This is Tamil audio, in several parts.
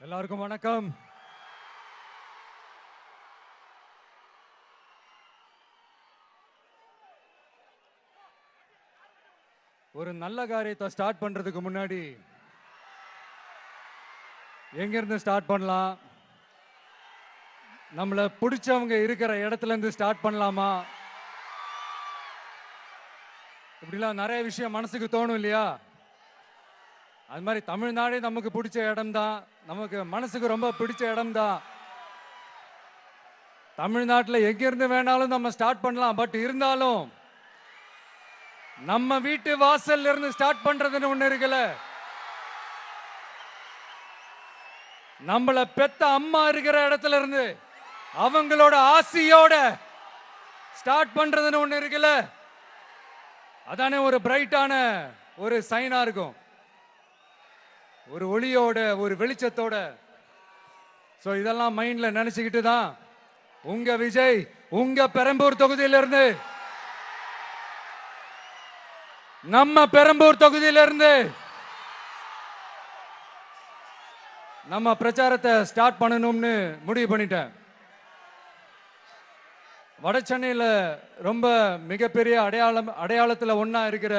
எல்லாருக்கும் வணக்கம். ஒரு நல்ல காரியத்தை ஸ்டார்ட் பண்றதுக்கு முன்னாடி எங்க இருந்து ஸ்டார்ட் பண்ணலாம்? நம்மள பிடிச்சவங்க இருக்கிற இடத்துல இருந்து ஸ்டார்ட் பண்ணலாமா? இப்படிலாம் நிறைய விஷயம் மனசுக்கு தோணும் இல்லையா? அது மாதிரி தமிழ்நாடே நமக்கு பிடிச்ச இடம் தான், நமக்கு மனசுக்கு ரொம்ப பிடிச்ச இடம் தான். தமிழ்நாட்டில் எங்க இருந்து வேணாலும் நம்ம ஸ்டார்ட் பண்ணலாம். பட் இருந்தாலும் நம்ம வீட்டு வாசல்ல இருந்து ஸ்டார்ட் பண்றதுன்னு ஒண்ணு இருக்குல்ல. நம்மள பெத்த அம்மா இருக்கிற இடத்துல இருந்து அவங்களோட ஆசியோட ஸ்டார்ட் பண்றதுன்னு ஒண்ணு இருக்குல்ல. அதானே ஒரு பிரைட்டான ஒரு சைனா இருக்கும், ஒரு ஒளியோட, ஒரு வெளிச்சத்தோட. சோ இதெல்லாம் மைண்ட்ல நினைச்சுக்கிட்டு தான் உங்க விஜய் உங்க பெரம்பூர் தொகுதியிலிருந்து, நம்ம பெரம்பூர் தொகுதியிலிருந்து நம்ம பிரச்சாரத்தை ஸ்டார்ட் பண்ணணும்னு முடிவு பண்ணிட்டேன். வட சென்னையில் ரொம்ப மிகப்பெரிய அடையாளத்தில் ஒன்றா இருக்கிற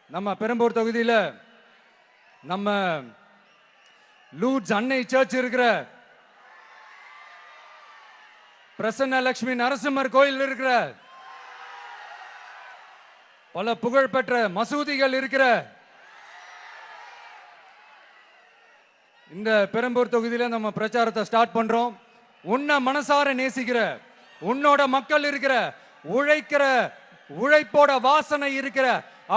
நம்ம பெரம்பூர் தொகுதியில் நம்ம லூர்ட்ஸ் அன்னை சர்ச் இருக்கிற பிரசன்ன லட்சுமி நரசிம்மர் கோயில் இருக்கிற பல புகழ்பெற்ற மசூதிகள் இருக்கிற இந்த பெரம்பூர் தொகுதியில நம்ம பிரச்சாரத்தை ஸ்டார்ட் பண்றோம். உன்னை மனசார நேசிக்கிற, உன்னோட மக்கள் இருக்கிற, உழைக்கிற, உழைப்போட வாசனை இருக்கிற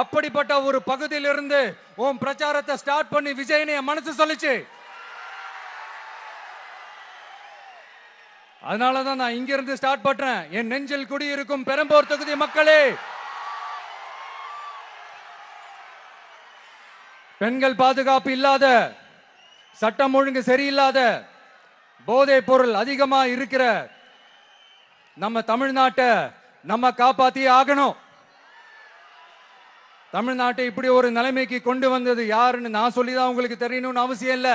அப்படிப்பட்ட ஒரு பகுதியிலிருந்து உன் பிரச்சாரத்தை ஸ்டார்ட் பண்ணி விஜயனை மனசு சொல்லிச்சு. அதனாலதான் நான் இங்க இருந்து ஸ்டார்ட் பண்றேன். என் நெஞ்சில் குடியிருக்கும் பெரம்பூர் தொகுதி மக்களே, பெண்கள் பாதுகாப்பு இல்லாத, சட்டம் ஒழுங்கு சரியில்லாத, போதை பொருள் அதிகமா இருக்கிற நம்ம தமிழ்நாட்டை நம்ம காப்பாத்தி ஆகணும். தமிழ்நாட்டை இப்படி ஒரு நிலைமைக்கு கொண்டு வந்தது யாருன்னு நான் சொல்லிதான் உங்களுக்கு தெரியணும்னு அவசியம் இல்ல.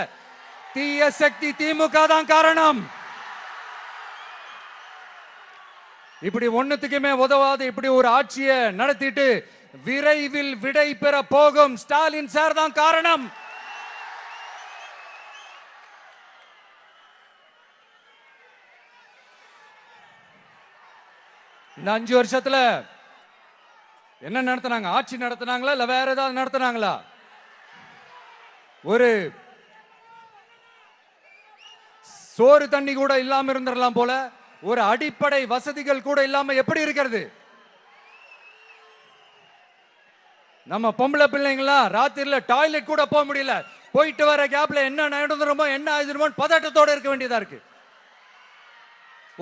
தீய சக்தி திமுக தான் காரணம். இப்படி ஒண்ணுத்துக்குமே உதவாத இப்படி ஒரு ஆட்சியை நடத்திட்டு விரைவில் விடை பெற போகும் ஸ்டாலின் சார் தான் காரணம். இந்த 5 வருஷத்துல என்ன நடத்தினாங்க? ஆட்சி நடத்தினாங்களா இல்ல வேற ஏதாவது நடத்தினாங்களா? ஒரு சோறு தண்ணி கூட இல்லாம இருந்திரலாம் போல, ஒரு அடிப்படை வசதிகள் கூட இல்லாம எப்படி இருக்கிறது? நம்ம பொம்பளை பிள்ளைங்களா ராத்திரில டாய்லெட் கூட போக முடியல. போயிட்டு வர கேப்ல என்ன நடந்துருமோ என்ன ஆயிடுமோ பதட்டத்தோட இருக்க வேண்டியதா இருக்கு.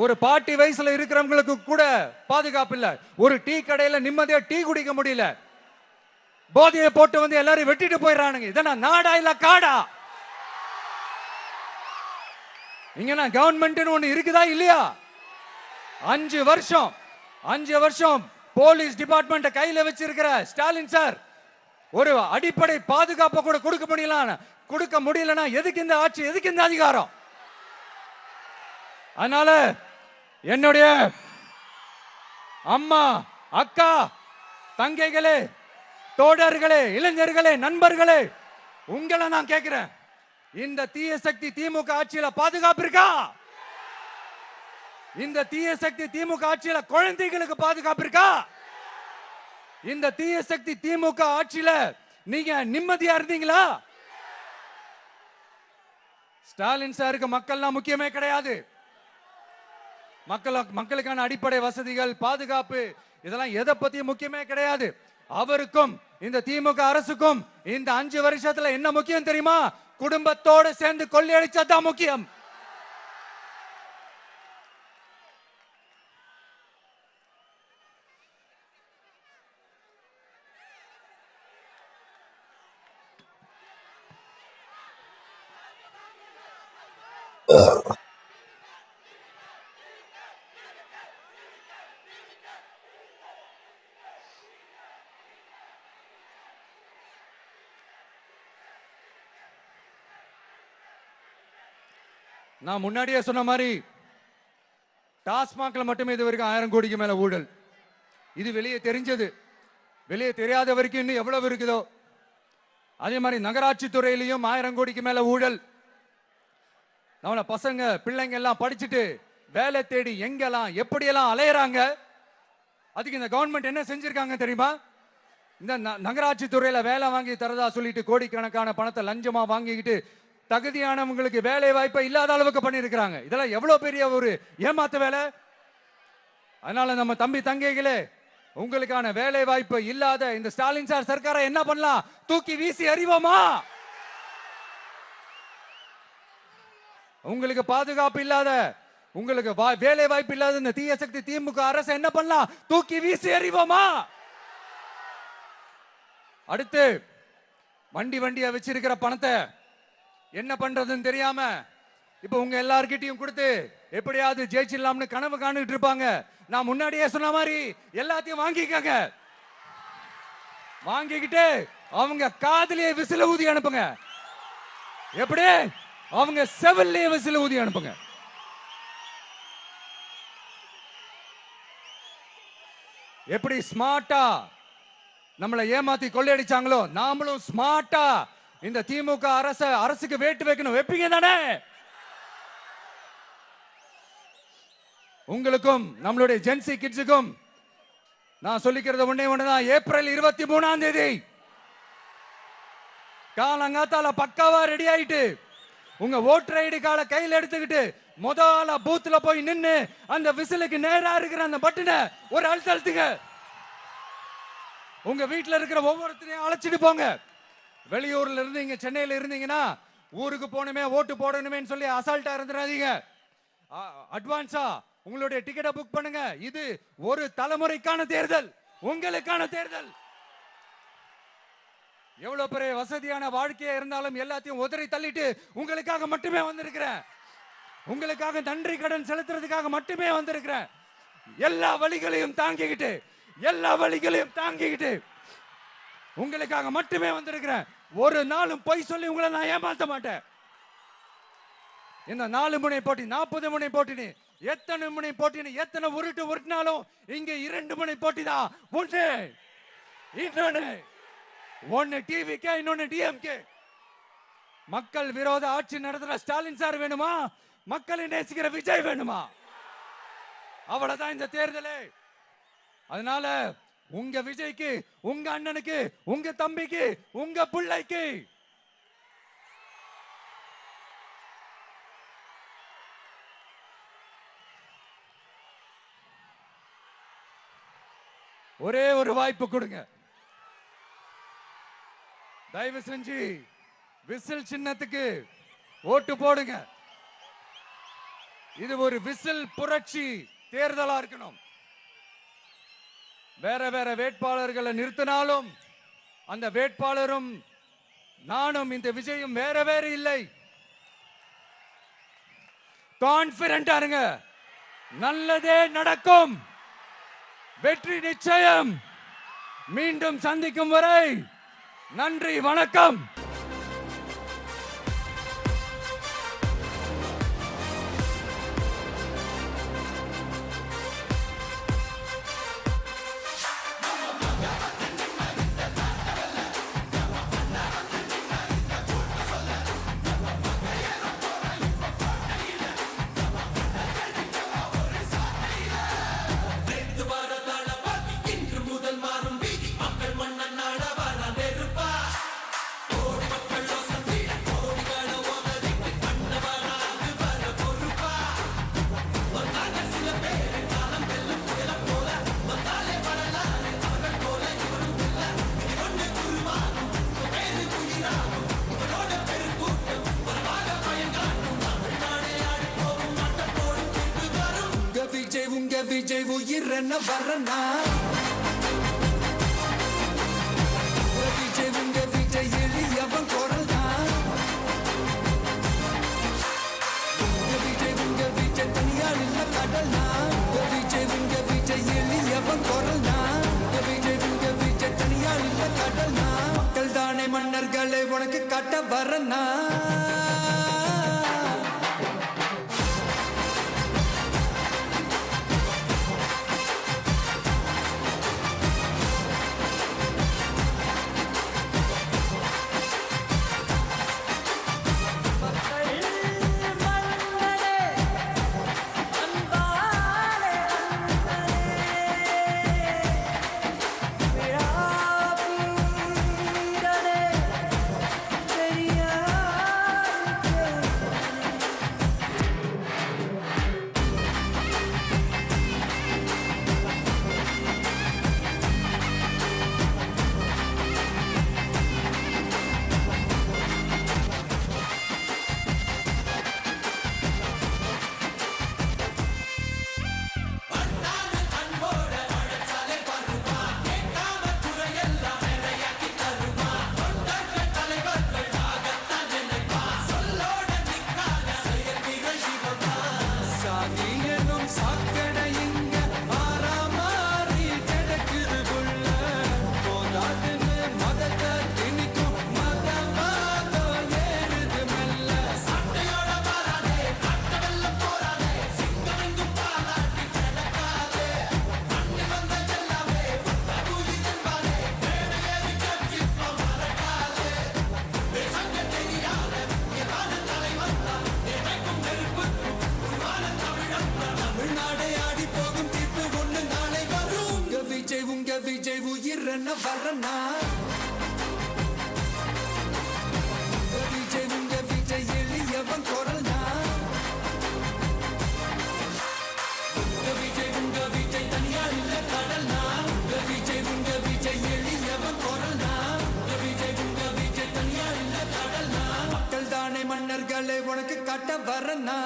ஒரு பாட்டி வயசுல இருக்கிறவங்களுக்கு கூட பாதுகாப்பு இல்ல. ஒரு டீ கடையில நிம்மதியா டீ குடிக்க முடியல. போதையை போட்டு வந்து எல்லாரும் வெட்டிட்டு போயிடறானுங்க. இதெல்லாம் நாடா இல்ல காடா? இங்க கவர்மெண்ட் ஒண்ணு இருக்குதா இல்லையா? 5 வருஷம் போலீஸ் டிபார்ட்மெண்ட் கையில வச்சிருக்கிற ஸ்டாலின் சார் ஒரு அடிப்படை பாதுகாப்பை கூட கொடுக்க முடியலன்னா எதுக்கு இந்த ஆட்சி, எதுக்கு இந்த அதிகாரம்? அதனால என்னுடைய அம்மா, அக்கா, தங்கைகளே, தோழர்களே, இளைஞர்களே, நண்பர்களே, உங்களை நான் கேட்கிறேன், இந்த தீய சக்தி திமுக ஆட்சியில பாதுகாப்பு இருக்கா? இந்த தீய சக்தி திமுக ஆட்சியில குழந்தைகளுக்கு பாதுகாப்பு இருக்கா? இந்த தீய சக்தி திமுக ஆட்சியில நீங்க நிம்மதியா இருந்தீங்களா? ஸ்டாலின் சாருக்கு மக்கள்லாம் முக்கியமே கிடையாது. மக்களுக்கான அடிப்படை வசதிகள், பாதுகாப்பு, இதெல்லாம் எதை பத்தி முக்கியமே கிடையாது. அவருக்கும் இந்த திமுக அரசுக்கும் இந்த 5 வருஷத்துல என்ன முக்கியம் தெரியுமா? குடும்பத்தோடு சேர்ந்து கொள்ளையடிச்சதான் முக்கியம். நான் முன்னாடியே சொன்ன மாதிரி டாஸ்மாக்ல மட்டுமே இது வரைக்கும் 1000 கோடிக்கு மேல ஊழல். இது வெளியே தெரிஞ்சது. வெளியே தெரியாத வரைக்கும் இன்னும் எவ்வளவு இருக்குதோ. அதே மாதிரி நகராட்சி துறையிலையும் 1000 கோடிக்கு மேல ஊழல். நம்மள பசங்க பிள்ளைங்க எல்லாம் படிச்சுட்டு வேலை தேடி எங்கெல்லாம் எப்படியெல்லாம் அலையறாங்க. அதுக்கு இந்த கவர்மெண்ட் என்ன செஞ்சிருக்காங்க தெரியுமா? இந்த நகராட்சி துறையில வேலை வாங்கி தரதா சொல்லிட்டு கோடிக்கணக்கான பணத்தை லஞ்சமா வாங்கிக்கிட்டு தகுதியானவங்களுக்கு வேலை வாய்ப்பை இல்லாத அளவுக்கு பண்ணிருக்காங்க. இதெல்லாம் எவ்வளவு பெரிய ஒரு ஏமாத்து வேலை. அதனால நம்ம தம்பி தங்கைகளே, உங்களுக்கான வேலை வாய்ப்பு இல்லாத இந்த ஸ்டாலின் சார் சர்க்காரை என்ன பண்ணலாம்? தூக்கி வீசி அறிவோமா? உங்களுக்கு பாதுகாப்பு இல்லாத, உங்களுக்கு வேலை வாய்ப்பு இல்லாத இந்த தீய சக்தி திமுக அரசு என்ன பண்ணலாம்? தூக்கி வீசி அறிவோமா? அடுத்து வண்டியா வச்சிருக்கிற பணத்தை என்ன பண்றதுன்னு தெரியாம இப்ப உங்க எல்லார்கிட்டையும் கொடுத்து எப்படியாவது ஜெயிச்சிடலாம்னு கனவு காணிட்டு இருப்பாங்க. நான் முன்னாடியே சொன்ன மாதிரி எல்லாத்தையும் வாங்கிக்கங்க. வாங்கிக்கிட்டு அவங்க காதுலயே விசில ஊதி அனுப்புங்க. எப்படி? அவங்க செவிலே விசில ஊதி அனுப்புங்க. எப்படி ஸ்மார்ட்டா நம்மளை ஏமாத்தி கொள்ளையடிச்சாங்களோ, நாமளும் ஸ்மார்ட்டா இந்த திமுக அரசுக்கு வேட்டு வைக்கணும். வைப்பீங்க தானே? உங்களுக்கும் நம்மளுடைய ஜென்சி கிட்ஸுக்கும் நான் சொல்லிக்கிறது ஒண்ணுதான். ஏப்ரல் 23ஆம் தேதி காலங்காத்தால பக்காவா ரெடி ஆயிட்டு உங்க ஓட்டர் ஐடி கார்டை கையில் எடுத்துக்கிட்டு முதல்ல பூத்துல போய் நின்னு அந்த விசிலுக்கு நேரா இருக்கிற அந்த பட்டனை ஒரு அழுத்துங்க. உங்க வீட்டுல இருக்கிற ஒவ்வொருத்தரையும் அழைச்சிட்டு போங்க. வெளியூர்ல இருந்து இங்க சென்னையில இருந்தீங்கன்னா ஊருக்கு போகணுமே ஓட்டு போடணுமே சொல்லி அசால்ட்டா இருந்துடாதீங்க. அட்வான்ஸா உங்களுடைய டிக்கெட்டை புக் பண்ணுங்க. இது ஒரு தலைமுறைக்கான தேர்தல், உங்களுக்கான தேர்தல். எவ்வளவு பெரிய வசதியான வாழ்க்கையா இருந்தாலும் எல்லாத்தையும் உதறி தள்ளிட்டு உங்களுக்காக மட்டுமே வந்திருக்கிறேன். உங்களுக்காக நன்றி கடன் செலுத்துறதுக்காக மட்டுமே வந்திருக்கிறேன். எல்லா வழிகளையும் தாங்கிக்கிட்டு உங்களுக்காக மட்டுமே வந்திருக்கிறேன். ஒரு நாளும் பொய் சொல்லி உங்களை நான் ஏமாத்த மாட்டேன். இந்த 4 முனை போட்டி 40 முனை போட்டி எத்தனை முனை போட்டி எத்தனை உருட்டினாலும் இங்க 2 முனை போட்டி தான். ஒன்னு டிவிகே, இன்னொன்னு டிஎம்கே. மக்கள் விரோத ஆட்சி நடத்துற ஸ்டாலின் சார் வேணுமா? மக்களை நேசிக்கிற விஜய் வேணுமா? அவ்வளவுதான் இந்த தேர்தலே. அதனால உங்க விஜய்க்கு, உங்க அண்ணனுக்கு, உங்க தம்பிக்கு, உங்க பிள்ளைக்கு ஒரே ஒரு வாய்ப்பு கொடுங்க. தயவு செஞ்சு விசில் சின்னத்துக்கு ஓட்டு போடுங்க. இது ஒரு விசில் புரட்சி தேர்தலா இருக்கணும். வேற வேட்பாளர்களை நிறுத்தினாலும் அந்த வேட்பாளரும் நானும் இந்த விஜயும் வேற இல்லை. கான்பிடென்ட்டா இருங்க. நல்லதே நடக்கும். வெற்றி நிச்சயம். மீண்டும் சந்திக்கும் வரை நன்றி, வணக்கம். விஜய் உயிர் என்ன வரனா? விஜய் உங்க விஜய் எளியவன் குரல் தான். விஜய் உங்க விஜய் தனியால் இல்ல கடல் தான். விஜய் உங்க விஜய் எளியவன் குரல் தான். விஜய் உங்க விஜய் தனியால் இல்ல கடல் தான். மக்கள் தானே மன்னர்களை உனக்கு காட்ட வரனா? பண்ண வரனா விஜய் உங்க விஜய் எளியவன் குரல்னா விஜய் உங்க விஜய் தனியார் இல்ல கடல்னா விஜய் உங்க விஜய் எளியவன் குரல்னா விஜய் உங்க விஜய் தனியார் இல்ல கடல்னா மக்கள் தானே மன்னர்களை உனக்கு காட்ட வரனா